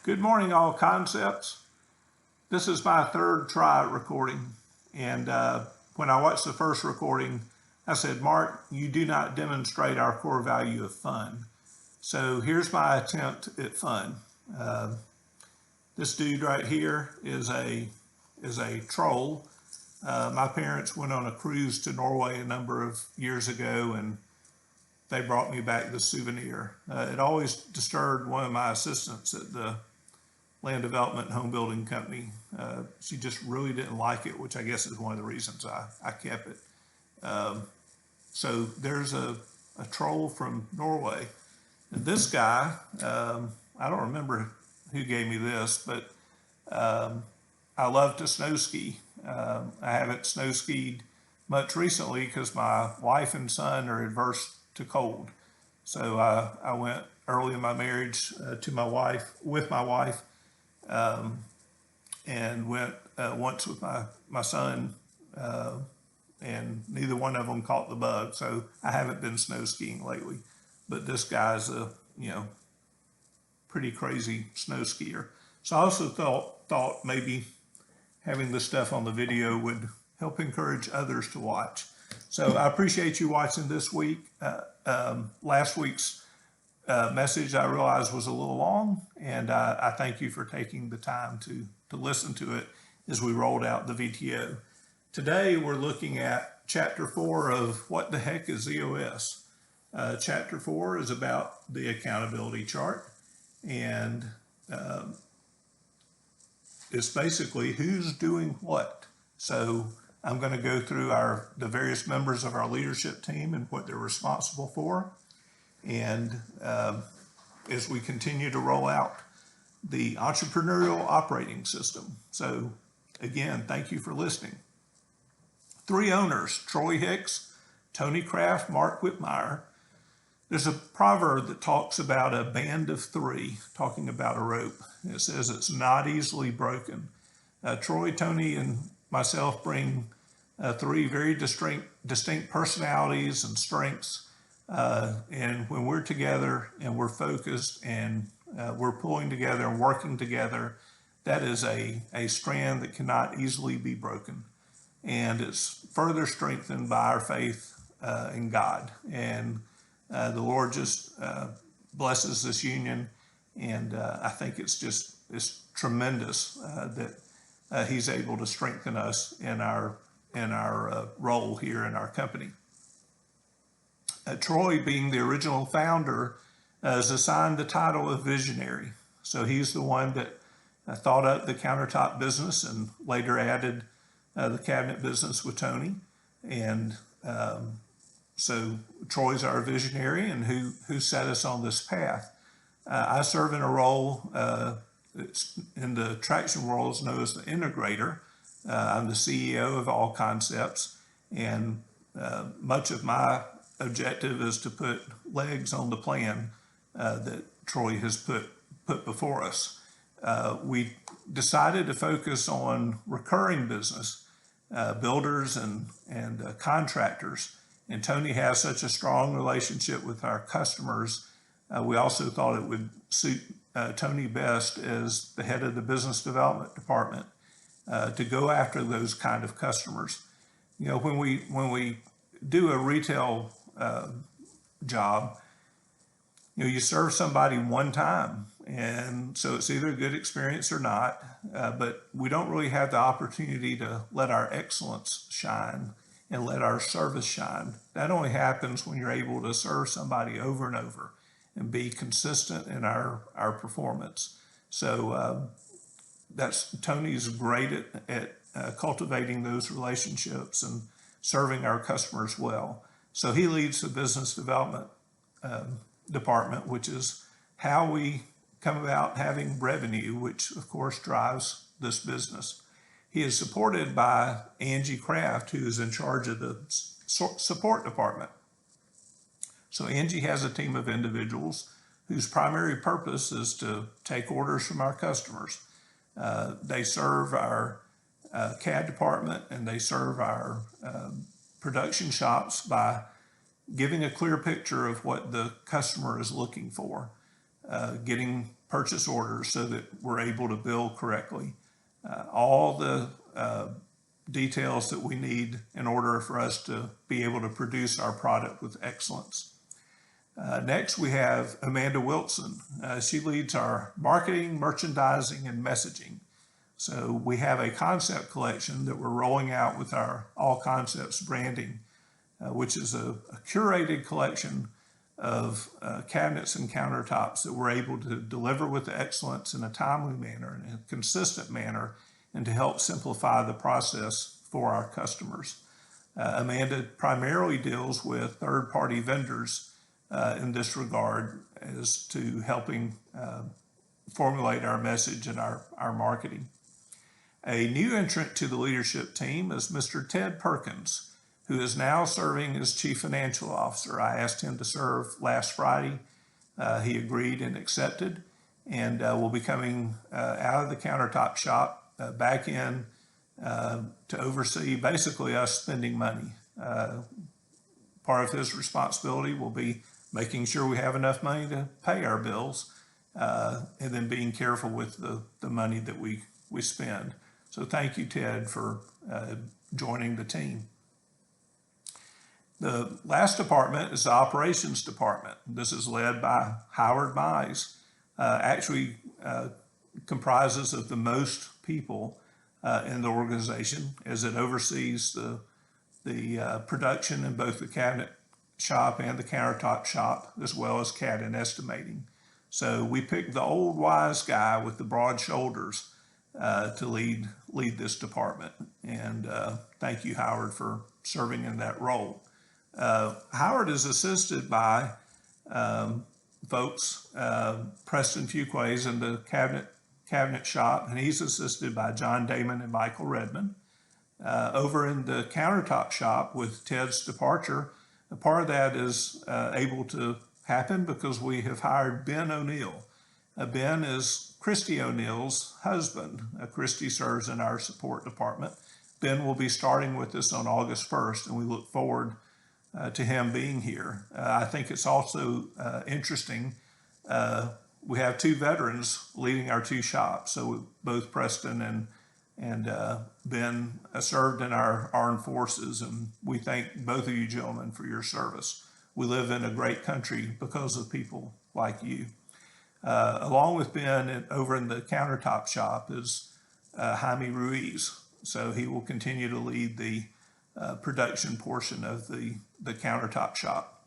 Good morning, all concepts. This is my third try at recording. And when I watched the first recording, I said, Mark, you do not demonstrate our core value of fun. So here's my attempt at fun. This dude right here is a troll. My parents went on a cruise to Norway a number of years ago, and they brought me back this souvenir. It always disturbed one of my assistants at the land development and home building company. She just really didn't like it, which I guess is one of the reasons I kept it. So there's a troll from Norway. And this guy, I don't remember who gave me this, but I love to snow ski. I haven't snow skied much recently because my wife and son are adverse to cold. So I went early in my marriage with my wife, and went once with my son, and neither one of them caught the bug. So I haven't been snow skiing lately, but this guy's a pretty crazy snow skier. So I also thought maybe having this stuff on the video would help encourage others to watch. So I appreciate you watching this week. Last week's message I realized was a little long, and I thank you for taking the time to listen to it as we rolled out the VTO. Today we're looking at Chapter 4 of What the Heck is EOS? Chapter 4 is about the accountability chart, and it's basically who's doing what. So I'm going to go through the various members of our leadership team and what they're responsible for. And as we continue to roll out the entrepreneurial operating system. So again, thank you for listening. 3 owners, Troy Hicks, Tony Kraft, Mark Whitmire. There's a proverb that talks about a band of 3, talking about a rope. It says it's not easily broken. Troy, Tony, and myself bring 3 very distinct personalities and strengths. And when we're together and we're focused and we're pulling together and working together, that is a strand that cannot easily be broken. And it's further strengthened by our faith in God. And the Lord just blesses this union. And I think it's tremendous that He's able to strengthen us in our role here in our company. Troy, being the original founder, is assigned the title of visionary. So he's the one that thought up the countertop business and later added the cabinet business with Tony. And so Troy's our visionary and who set us on this path. I serve in a role it's in the traction world is known as the integrator. I'm the CEO of All Concepts, and much of my objective is to put legs on the plan that Troy has put before us. We decided to focus on recurring business, builders and contractors. And Tony has such a strong relationship with our customers. We also thought it would suit Tony best as the head of the business development department to go after those kind of customers. You know, when we do a retail job, you serve somebody one time, and so it's either a good experience or not, but we don't really have the opportunity to let our excellence shine and let our service shine. That only happens when you're able to serve somebody over and over and be consistent in our performance. So that's Tony's great at cultivating those relationships and serving our customers well. So he leads the business development department, which is how we come about having revenue, which of course drives this business. He is supported by Angie Kraft, who is in charge of the support department. So Angie has a team of individuals whose primary purpose is to take orders from our customers. They serve our CAD department and they serve our production shops by giving a clear picture of what the customer is looking for, getting purchase orders so that we're able to bill correctly. All the details that we need in order for us to be able to produce our product with excellence. Next, we have Amanda Wilson. She leads our marketing, merchandising, and messaging. So we have a concept collection that we're rolling out with our All Concepts branding, which is a curated collection of cabinets and countertops that we're able to deliver with excellence in a timely manner and a consistent manner, and to help simplify the process for our customers. Amanda primarily deals with third-party vendors in this regard as to helping formulate our message and our marketing. A new entrant to the leadership team is Mr. Ted Perkins, who is now serving as Chief Financial Officer. I asked him to serve last Friday. He agreed and accepted, and will be coming out of the countertop shop back in to oversee basically us spending money. Part of his responsibility will be making sure we have enough money to pay our bills, and then being careful with the money that we spend. So thank you, Ted, for joining the team. The last department is the operations department. This is led by Howard Mize. Actually comprises of the most people in the organization, as it oversees the production in both the cabinet shop and the countertop shop, as well as CAD and estimating. So we picked the old wise guy with the broad shoulders to lead this department. And thank you, Howard, for serving in that role. Howard is assisted by folks, Preston Fuquays in the cabinet shop, and he's assisted by John Damon and Michael Redmond. Over in the countertop shop, with Ted's departure, a part of that is able to happen because we have hired Ben O'Neill. Ben is Christy O'Neill's husband. Christy serves in our support department. Ben will be starting with us on August 1st, and we look forward to him being here. I think it's also interesting. We have two veterans leading our two shops. So both Preston and Ben served in our armed forces, and we thank both of you gentlemen for your service. We live in a great country because of people like you. Along with Ben, over in the countertop shop is Jaime Ruiz. So he will continue to lead the production portion of the countertop shop.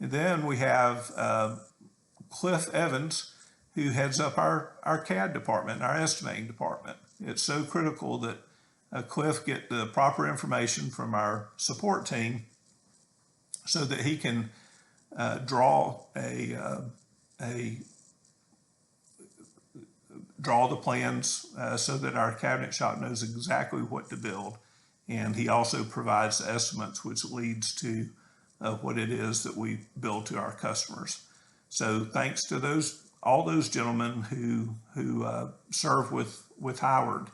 And then we have Cliff Evans, who heads up our CAD department, our estimating department. It's so critical that Cliff get the proper information from our support team so that he can draw the plans so that our cabinet shop knows exactly what to build. And he also provides the estimates, which leads to what it is that we build to our customers. So thanks to all those gentlemen who serve with Howard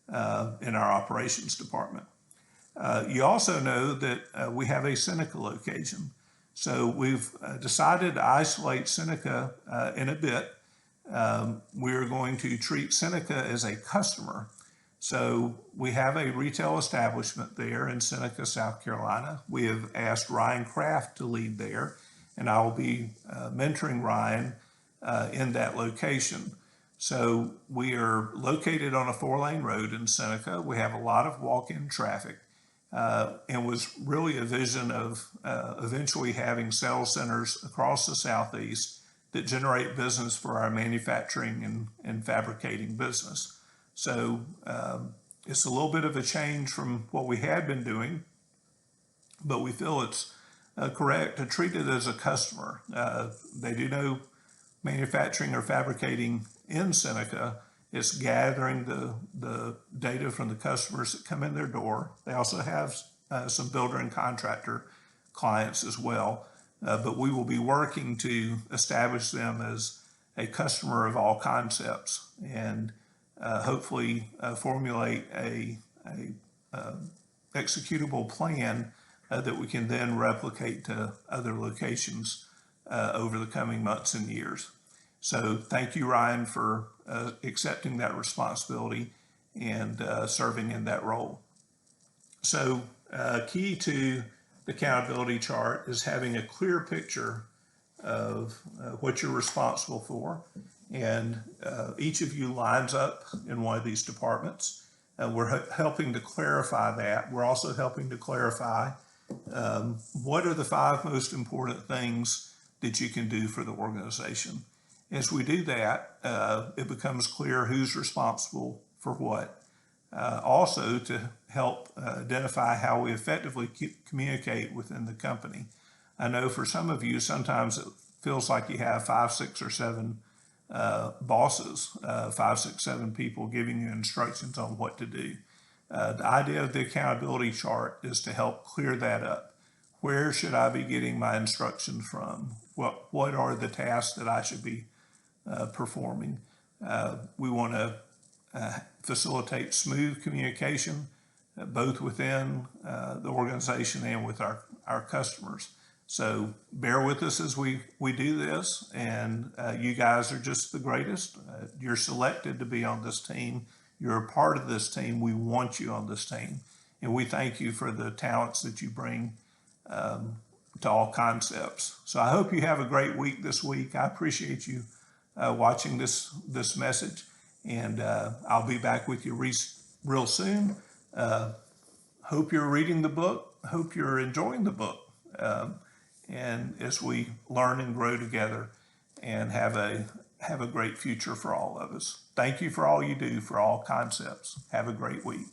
in our operations department. You also know that we have a Seneca location. So we've decided to isolate Seneca in a bit. We're going to treat Seneca as a customer. So we have a retail establishment there in Seneca, South Carolina. We have asked Ryan Kraft to lead there, and I will be mentoring Ryan in that location. So we are located on a 4-lane road in Seneca. We have a lot of walk-in traffic, and was really a vision of eventually having sales centers across the Southeast that generate business for our manufacturing and fabricating business. So it's a little bit of a change from what we had been doing, but we feel it's correct to treat it as a customer. They do no manufacturing or fabricating in Seneca. It's gathering the data from the customers that come in their door. They also have some builder and contractor clients as well, but we will be working to establish them as a customer of All Concepts, and hopefully formulate a executable plan that we can then replicate to other locations over the coming months and years. So thank you, Ryan, for accepting that responsibility and serving in that role. So key to the accountability chart is having a clear picture of what you're responsible for. And each of you lines up in one of these departments. We're helping to clarify that. We're also helping to clarify what are the 5 most important things that you can do for the organization. As we do that, it becomes clear who's responsible for what. Also to help identify how we effectively communicate within the company. I know for some of you, sometimes it feels like you have 5, 6, or 7 bosses, 5, 6, 7 people giving you instructions on what to do. The idea of the accountability chart is to help clear that up. Where should I be getting my instructions from? What are the tasks that I should be performing? We want to facilitate smooth communication, both within the organization and with our customers. So bear with us as we do this, and you guys are just the greatest. You're selected to be on this team. You're a part of this team. We want you on this team, and we thank you for the talents that you bring to all concepts. So I hope you have a great week this week. I appreciate you watching this message, and I'll be back with you real soon. Hope you're reading the book. Hope you're enjoying the book. And as we learn and grow together and have a great future for all of us. Thank you for all you do for all concepts. Have a great week.